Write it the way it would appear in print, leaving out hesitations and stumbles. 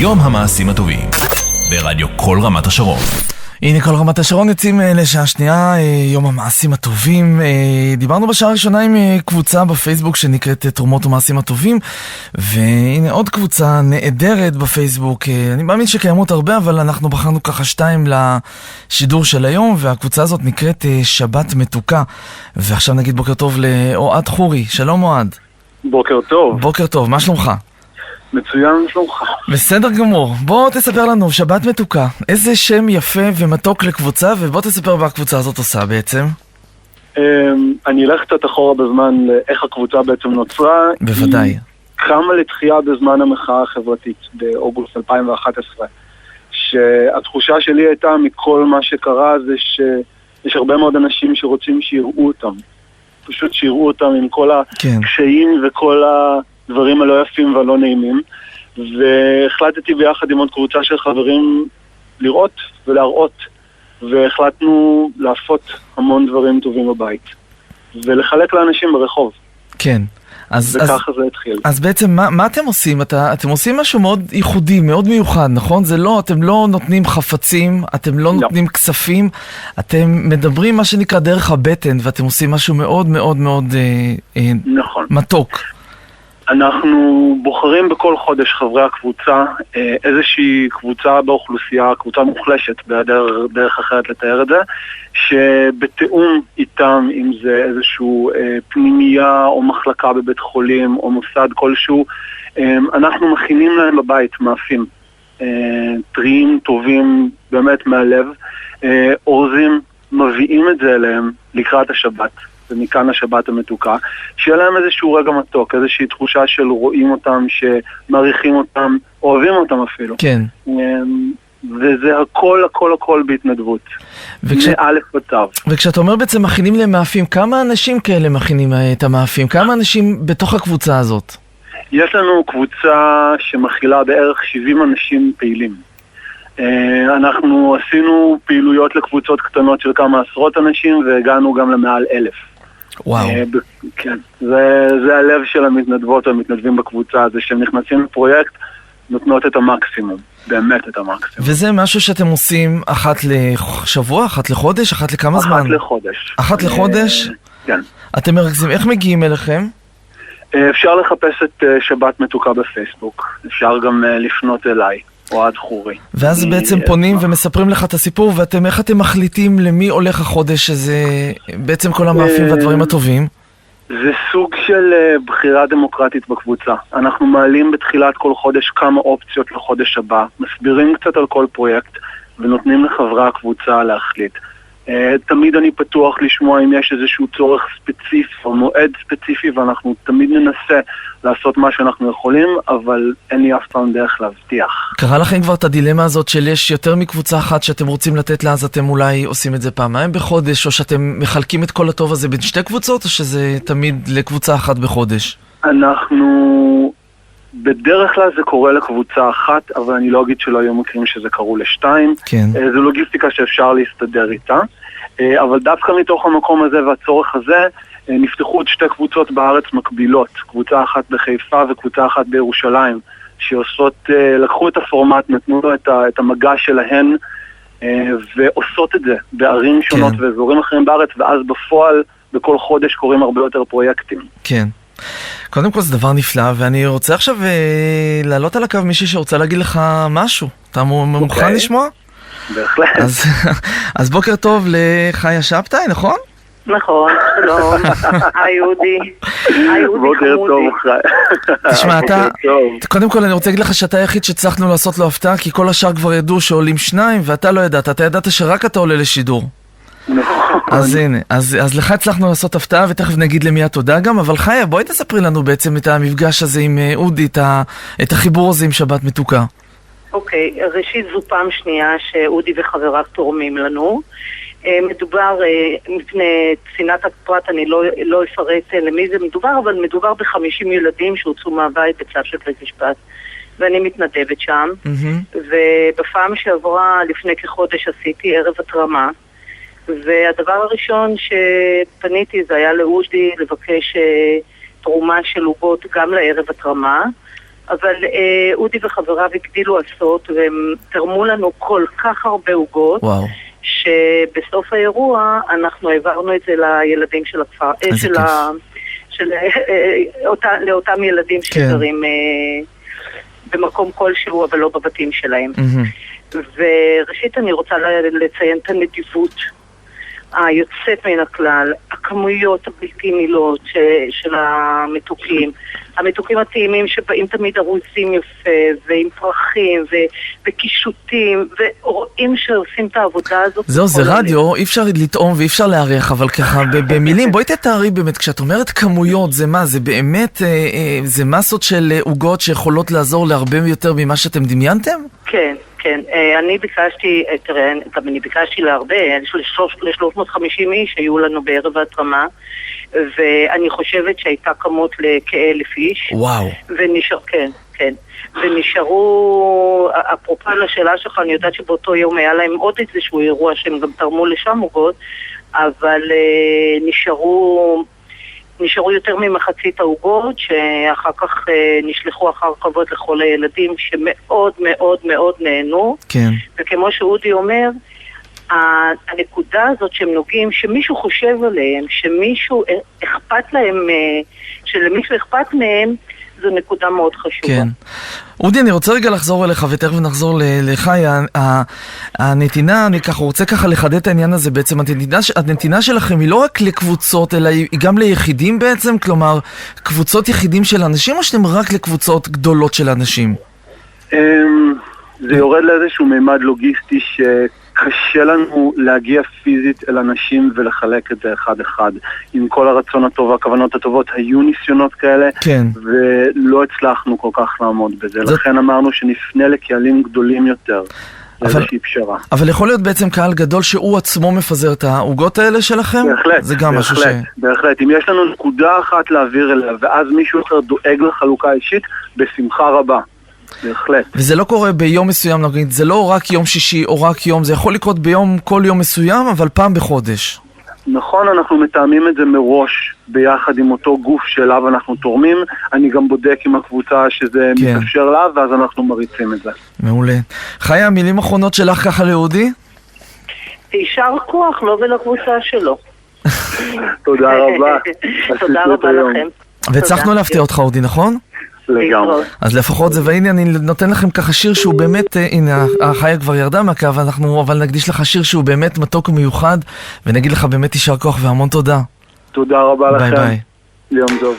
יום המעשים הטובים ברדיו כל רמת השרון. הנה כל רמת השרון יוצאים לשעה שנייה, יום המעשים הטובים. דיברנו בשעה הראשונה עם קבוצה בפייסבוק שנקראת תרומות ומעשים הטובים, והנה עוד קבוצה נהדרת בפייסבוק. אני מאמין שקיימות הרבה, אבל אנחנו בחרנו ככה 2 לשידור של היום, והקבוצה הזאת נקראת שבת מתוקה. ועכשיו נגיד בוקר טוב לאוהד חורי. שלום אוהד. בוקר טוב. בוקר טוב, מה שלומך? מצוין, שלומך. בסדר גמור. בוא תספר לנו, שבת מתוקה. איזה שם יפה ומתוק לקבוצה, ובוא תספר מה הקבוצה הזאת עושה בעצם. אני אלך קצת אחורה בזמן לאיך הקבוצה בעצם נוצרה. בוודאי. היא קמה לתחייה בזמן המחאה החברתית באוגוסט 2011. שהתחושה שלי הייתה מכל מה שקרה זה שיש הרבה מאוד אנשים שרוצים שיראו אותם. פשוט שיראו אותם עם כל הקשיים וכל הדברים הלא יפים והלא נעימים. והחלטתי ביחד עם עוד קבוצה של חברים לראות ולהראות, והחלטנו לעשות המון דברים טובים בבית ולחלק לאנשים ברחוב. כן. וככה זה התחיל. אז בעצם מה אתם עושים? אתם עושים משהו מאוד ייחודי, מאוד מיוחד, נכון? זה לא, אתם לא נותנים חפצים, אתם לא נותנים כספים, אתם מדברים מה שנקרא דרך הבטן, ואתם עושים משהו מאוד מאוד מאוד נכון. מתוק. אנחנו בוחרים בכל חודש חברי הקבוצה איזושהי קבוצה באוכלוסייה, קבוצה מוחלשת בדרך אחרת לתאר את זה, שבתאום איתם, אם זה איזשהו פנימייה או מחלקה בבית חולים או מוסד כלשהו, אנחנו מכינים להם בבית מאפים טריים, טובים, באמת מהלב, אורזים, מביאים את זה אליהם לקראת השבת. ומכאן השבת המתוקה, שיהיה להם איזשהו רגע מתוק, איזושהי תחושה של רואים אותם, שמעריכים אותם, אוהבים אותם אפילו. כן. וזה הכל בהתנדבות. מאלף בצו. וכשאתה אומר בעצם מכינים להם מאפים, כמה אנשים כאלה מכינים את המאפים? כמה אנשים בתוך הקבוצה הזאת? יש לנו קבוצה שמכילה בערך 70 אנשים פעילים. אנחנו עשינו פעילויות לקבוצות קטנות של כמה עשרות אנשים, והגענו גם למעל 1,000. וואו. כן, זה הלב של המתנדבות והמתנדבים בקבוצה, זה שהם נכנסים לפרויקט, נותנות את המקסימום, באמת את המקסימום. וזה משהו שאתם עושים אחת לשבוע, אחת לחודש, אחת לכמה זמן? אחת לחודש. אחת לחודש? כן. אתם מרכזים, איך מגיעים אליכם? אפשר לחפש את שבת מתוקה בפייסבוק, אפשר גם לפנות אליי. אוהד חורי. ואז בעצם פונים ומספרים לך את הסיפור, ואתם, איך אתם מחליטים למי הולך החודש, שזה בעצם כל המאפים והדברים הטובים? זה סוג של בחירה דמוקרטית בקבוצה. אנחנו מעלים בתחילת כל חודש כמה אופציות לחודש הבא, מסבירים קצת על כל פרויקט, ונותנים לחברי הקבוצה להחליט. תמיד אני פתוח לשמוע אם יש איזשהו צורך ספציפי או מועד ספציפי, ואנחנו תמיד ננסה לעשות מה שאנחנו יכולים, אבל אין לי אף פעם דרך להבטיח. קרה לכם כבר את הדילמה הזאת של יש יותר מקבוצה אחת שאתם רוצים לתת לה, אז אתם אולי עושים את זה פעמיים בחודש, או שאתם מחלקים את כל הטוב הזה בין 2 קבוצות, או שזה תמיד לקבוצה אחת בחודש? אנחנו... בדרך כלל זה קורה לקבוצה אחת, אבל אני לא אגיד שלא היו מקרים שזה קרו ל2. כן. זו לוגיסטיקה שאפשר להסתדר איתה. אבל דווקא מתוך המקום הזה והצורך הזה, נפתחו עוד 2 קבוצות בארץ מקבילות. קבוצה אחת בחיפה וקבוצה אחת בירושלים, שעושות, לקחו את הפורמט, נתנו לו את המגע שלהן, ועושות את זה בערים שונות כן. ואזורים אחרים בארץ, ואז בפועל בכל חודש קוראים הרבה יותר פרויקטים. כן. קודם כל זה דבר נפלא, ואני רוצה עכשיו לעלות על הקו מישהי שרוצה להגיד לך משהו. אתה מוכן לשמוע? בהחלט. אז בוקר טוב לחיה שבתאי, נכון? נכון, שלום. היי אודי. בוקר טוב, חיה. תשמע, קודם כל אני רוצה להגיד לך שאתה היחיד שהצלחנו לעשות לו הפתעה, כי כל השאר כבר ידעו שעולים 2, ואתה לא ידעת. אתה ידעת שרק אתה עולה לשידור. אז הנה, אז לך הצלחנו לעשות הפתעה, ותכף נגיד למי התודה גם, אבל חיה, בואי תספרי לנו בעצם את המפגש הזה עם אודי, את החיבור הזה עם שבת מתוקה. אוקיי, ראשית זו פעם שנייה שאודי וחבריו תורמים לנו. מדובר, מפני צנעת הפרט אני לא אפרט למי זה מדובר, אבל מדובר ב50 ילדים שהוצאו מהבית בצו של בית משפט, ואני מתנדבת שם, ובפעם שעברה לפני כחודש עשיתי ערב התרמה, והדבר הראשון שפניתי זה היה לאודי לבקש תרומה של עוגות גם לערב התרמה, אבל אודי וחבריו הגדילו עשות, והם תרמו לנו כל כך הרבה עוגות, וואו. שבסוף האירוע אנחנו העברנו את זה לילדים של הכפר, לאותם ילדים שגרים במקום כלשהו, אבל לא בבתים שלהם. וראשית אני רוצה לציין את הנדיבות היוצאת מן הכלל, הכמויות הבלתי מילות של המתוקים הטעימים שבאים תמיד ארוזים יפה, ועם פרחים, וקישוטים, ורואים שעושים את העבודה הזאת. זהו, זה רדיו, אי אפשר לטעום ואי אפשר להריח, אבל ככה במילים, בואי תתארי באמת, כשאת אומרת כמויות, זה מה? זה באמת, זה מסות של עוגות שיכולות לעזור להרבה יותר ממה שאתם דמיינתם? כן. כן, אני ביקשתי להרבה, ל-350 איש היו לנו בערב ההתרמה, ואני חושבת שהייתה כמות לכ-1,000 איש. וואו. כן. ונשארו, אפרופו לשאלה שלך, אני יודעת שבאותו יום היה להם עוד איזשהו אירוע שהם גם תרמו לשם עוגות, אבל נשארו יותר ממחצית העוגות, שאחר כך נשלחו אחר כבוד לכל הילדים שמאוד מאוד מאוד נהנו. כן. וכמו שאודי אומר, הנקודה הזאת שהם נוגעים, שמישהו חושב עליהם, שמישהו אכפת להם, שלמישהו אכפת מהם, זו נקודה מאוד חשובה. כן. אודי, אני רוצה רגע לחזור אליך, ותכף נחזור לחי. הנתינה, אני רוצה ככה לחדד את העניין הזה בעצם. הנתינה שלכם היא לא רק לקבוצות, אלא היא גם ליחידים בעצם? כלומר, קבוצות יחידים של אנשים, או שאתם רק לקבוצות גדולות של אנשים? זה יורד לאיזשהו מימד לוגיסטי קשה לנו להגיע פיזית אל אנשים ולחלק את זה אחד-אחד. עם כל הרצון הטוב והכוונות הטובות, היו ניסיונות כאלה, כן. ולא הצלחנו כל כך לעמוד בזה. לכן אמרנו שנפנה לקהלים גדולים יותר. איזושהי פשרה. אבל יכול להיות בעצם קהל גדול שהוא עצמו מפזר את העוגות האלה שלכם? בהחלט, זה גם משהו בהחלט. אם יש לנו נקודה אחת להעביר אליה, ואז מישהו אחר דואג לחלוקה אישית, בשמחה רבה. בהחלט. וזה לא קורה ביום מסוים, נגיד, זה לא רק יום שישי או רק יום, זה יכול לקרות כל יום מסוים, אבל פעם בחודש. נכון, אנחנו מתאמים את זה מראש ביחד עם אותו גוף שאליו אנחנו תורמים. אני גם בודק עם הקבוצה שזה מתאפשר לה, ואז אנחנו מריצים את זה. מעולה. חיה, מילים אחרונות שלך ככה לאודי? יישר כוח, לא ולקבוצה שלו. תודה רבה. תודה רבה לכם. והצלחנו להפתיע אותך, אודי, נכון? לגמרי. אז לפחות זה, והנה אני נותן לכם ככה שיר שהוא באמת, הנה החיה כבר ירדה מהקו, אבל נקדיש לך שיר שהוא באמת מתוק ומיוחד, ונגיד לך באמת יישר כוח והמון תודה. תודה רבה לכם. ביי ביי. יום טוב.